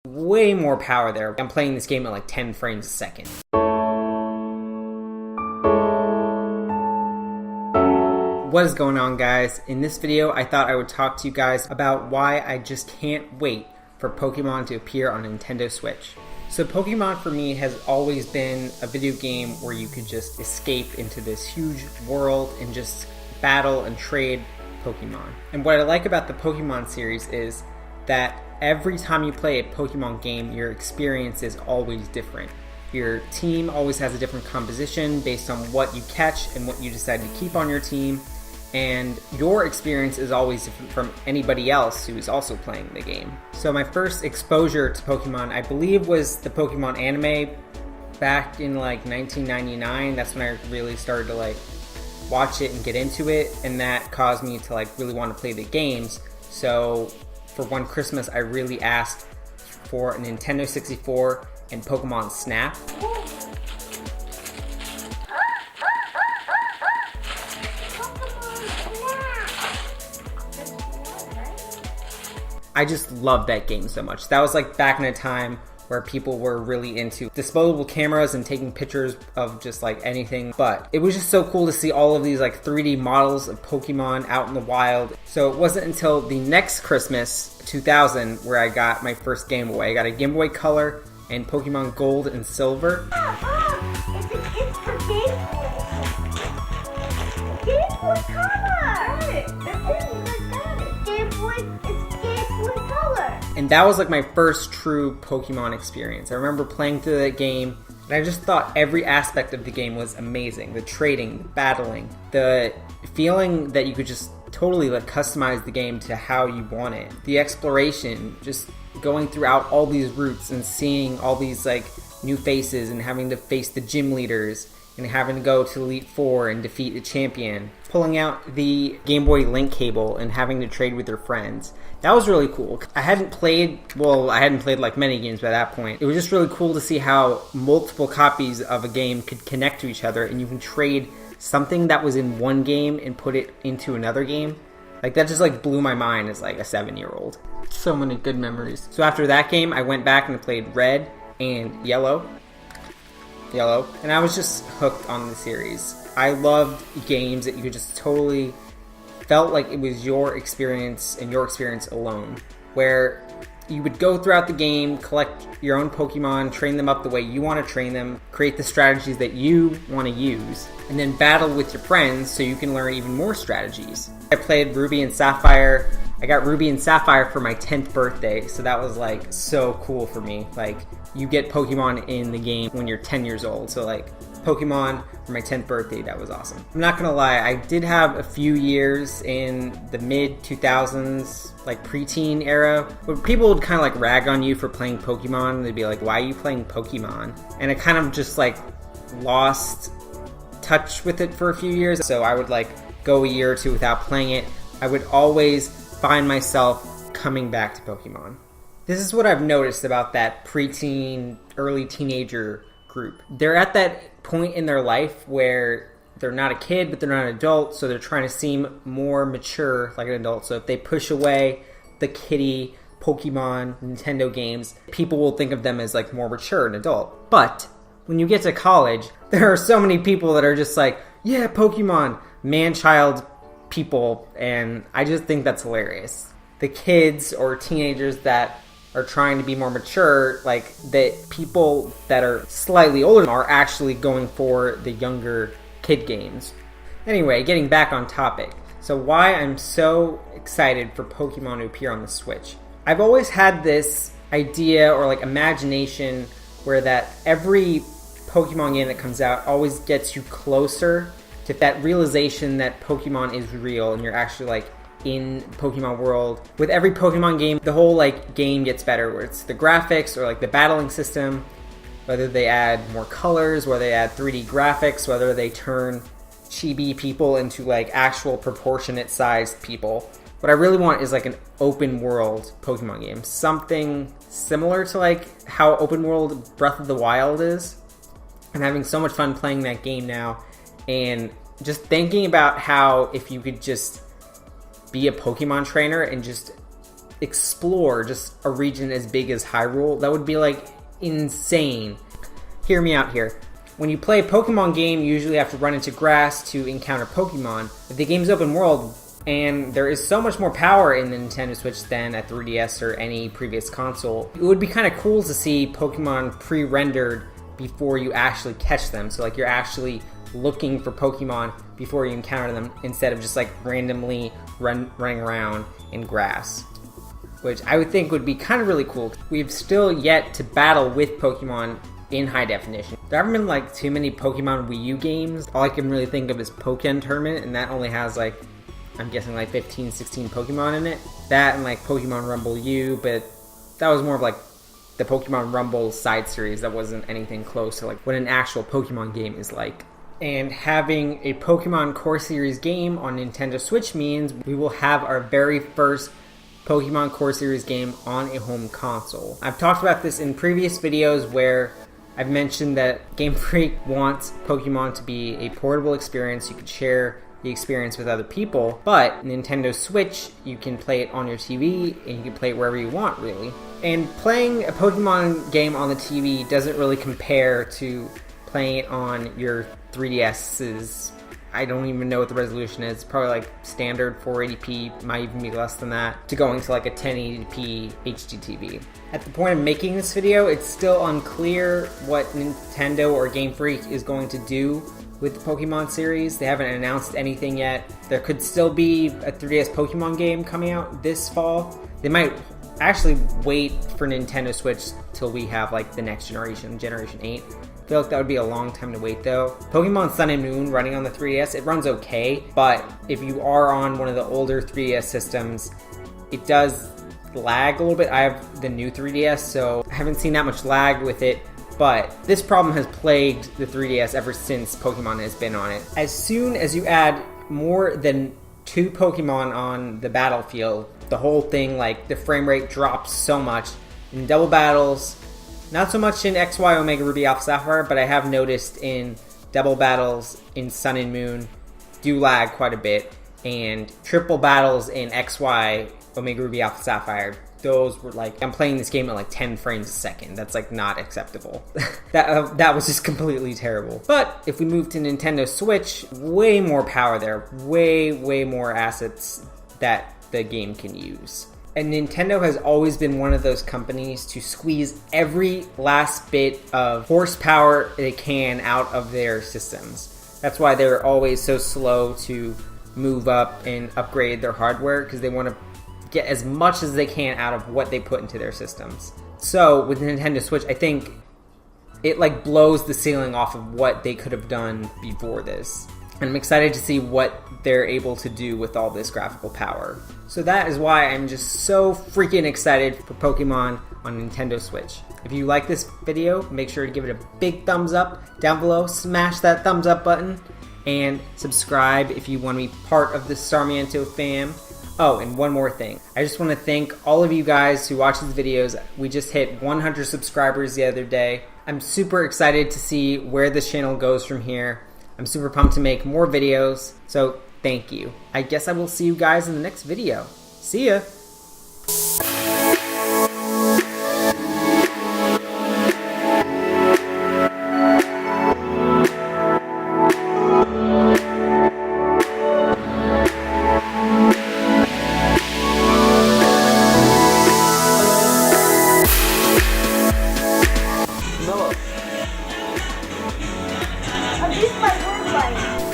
way more power there. I'm playing this game at like 10 frames a second. What is going on, guys? In this video, I thought I would talk to you guys about why I just can't wait for Pokemon to appear on Nintendo Switch. So Pokemon for me has always been a video game where you could just escape into this huge world and just battle and trade Pokemon. And what I like about the Pokemon series is that every time you play a Pokemon game, your experience is always different. Your team always has a different composition based on what you catch and what you decide to keep on your team. And your experience is always different from anybody else who is also playing the game. So my first exposure to Pokemon, I believe, was the Pokemon anime back in like 1999. That's when I really started to like watch it and get into it, and that caused me to like really want to play the games. So for one Christmas, I really asked for a Nintendo 64 and Pokemon Snap. I just loved that game so much. That was like back in a time where people were really into disposable cameras and taking pictures of just like anything. But it was just so cool to see all of these like 3D models of Pokemon out in the wild. So it wasn't until the next Christmas, 2000, where I got my first Game Boy. I got a Game Boy Color and Pokemon Gold and Silver. It's for Game Boy Color! And that was like my first true Pokemon experience. I remember playing through that game, and I just thought every aspect of the game was amazing. The trading, the battling, the feeling that you could just totally like customize the game to how you want it. The exploration, just going throughout all these routes and seeing all these like new faces and having to face the gym leaders and having to go to Elite Four and defeat the champion. Pulling out the Game Boy Link cable and having to trade with your friends. That was really cool. I hadn't played like many games by that point. It was just really cool to see how multiple copies of a game could connect to each other, and you can trade something that was in one game and put it into another game. Like that just like blew my mind as like a 7-year-old. So many good memories. So after that game, I went back and I played Red and Yellow, and I was just hooked on the series. I loved games that you could just totally felt like it was your experience and your experience alone, where you would go throughout the game, collect your own Pokemon, train them up the way you want to train them, create the strategies that you want to use, and then battle with your friends so you can learn even more strategies. I played Ruby and Sapphire. I got Ruby and Sapphire for my 10th birthday, so that was like so cool for me. Like, you get Pokemon in the game when you're 10 years old, so like Pokemon for my 10th birthday, that was awesome. I'm not gonna lie, I did have a few years in the mid 2000s, like preteen era, where people would kind of like rag on you for playing Pokemon. They'd be like, why are you playing Pokemon? And I kind of just like lost touch with it for a few years. So I would like go a year or two without playing it. I would always find myself coming back to Pokemon. This is what I've noticed about that preteen, early teenager group. They're at that point in their life where they're not a kid, but they're not an adult, so they're trying to seem more mature like an adult. So if they push away the kiddie Pokemon Nintendo games, people will think of them as like more mature and adult. But when you get to college, there are so many people that are just like, yeah, Pokemon, man-child people, and I just think that's hilarious. The kids or teenagers that are trying to be more mature, like the people that are slightly older are actually going for the younger kid games. Anyway, getting back on topic. So why I'm so excited for Pokemon to appear on the Switch. I've always had this idea or like imagination where that every Pokemon game that comes out always gets you closer to that realization that Pokemon is real and you're actually like in Pokemon world. With every Pokemon game, the whole like game gets better, where it's the graphics or like the battling system, whether they add more colors, whether they add 3D graphics, whether they turn chibi people into like actual proportionate sized people. What I really want is like an open world Pokemon game, something similar to like how open world Breath of the Wild is. I'm having so much fun playing that game now, and just thinking about how if you could just be a Pokemon trainer and just explore just a region as big as Hyrule. That would be like insane. Hear me out here. When you play a Pokemon game, you usually have to run into grass to encounter Pokemon. If the game's open world, and there is so much more power in the Nintendo Switch than a 3DS or any previous console, it would be kind of cool to see Pokemon pre-rendered before you actually catch them. So like you're actually looking for Pokemon before you encounter them instead of just like randomly running around in grass, which I would think would be kind of really cool. We've still yet to battle with Pokemon in high definition. There haven't been like too many Pokemon Wii U games. All I can really think of is Pokken Tournament, and that only has like, I'm guessing like 15, 16 Pokemon in it. That and like Pokemon Rumble U, but that was more of like the Pokemon Rumble side series. That wasn't anything close to like what an actual Pokemon game is like. And having a Pokemon Core Series game on Nintendo Switch means we will have our very first Pokemon Core Series game on a home console. I've talked about this in previous videos where I've mentioned that Game Freak wants Pokemon to be a portable experience. You could share the experience with other people, but Nintendo Switch, you can play it on your TV and you can play it wherever you want, really. And playing a Pokemon game on the TV doesn't really compare to playing it on your 3DS's. I don't even know what the resolution is. It's probably like standard 480p, might even be less than that, to going to like a 1080p HD TV. At the point of making this video, it's still unclear what Nintendo or Game Freak is going to do with the Pokemon series. They haven't announced anything yet. There could still be a 3DS Pokemon game coming out this fall. They might actually wait for Nintendo Switch till we have like the next generation, Generation 8. I feel like that would be a long time to wait though. Pokemon Sun and Moon running on the 3DS, it runs okay, but if you are on one of the older 3DS systems, it does lag a little bit. I have the new 3DS, so I haven't seen that much lag with it, but this problem has plagued the 3DS ever since Pokemon has been on it. As soon as you add more than 2 Pokemon on the battlefield, the whole thing, like the frame rate drops so much. In double battles, not so much in XY Omega Ruby Alpha Sapphire, but I have noticed in double battles in Sun and Moon do lag quite a bit, and triple battles in XY Omega Ruby Alpha Sapphire, those were like, I'm playing this game at like 10 frames a second. That's like not acceptable. that was just completely terrible. But if we move to Nintendo Switch, way more power there, way more assets that the game can use. And Nintendo has always been one of those companies to squeeze every last bit of horsepower they can out of their systems. That's why they're always so slow to move up and upgrade their hardware, because they want to get as much as they can out of what they put into their systems. So with Nintendo Switch, I think it like blows the ceiling off of what they could have done before this. And I'm excited to see what they're able to do with all this graphical power. So that is why I'm just so freaking excited for Pokemon on Nintendo Switch. If you like this video, make sure to give it a big thumbs up down below. Smash that thumbs up button and subscribe if you want to be part of the Sarmiento fam. Oh, and one more thing. I just want to thank all of you guys who watch these videos. We just hit 100 subscribers the other day. I'm super excited to see where this channel goes from here. I'm super pumped to make more videos, so thank you. I guess I will see you guys in the next video. See ya! At least my word light.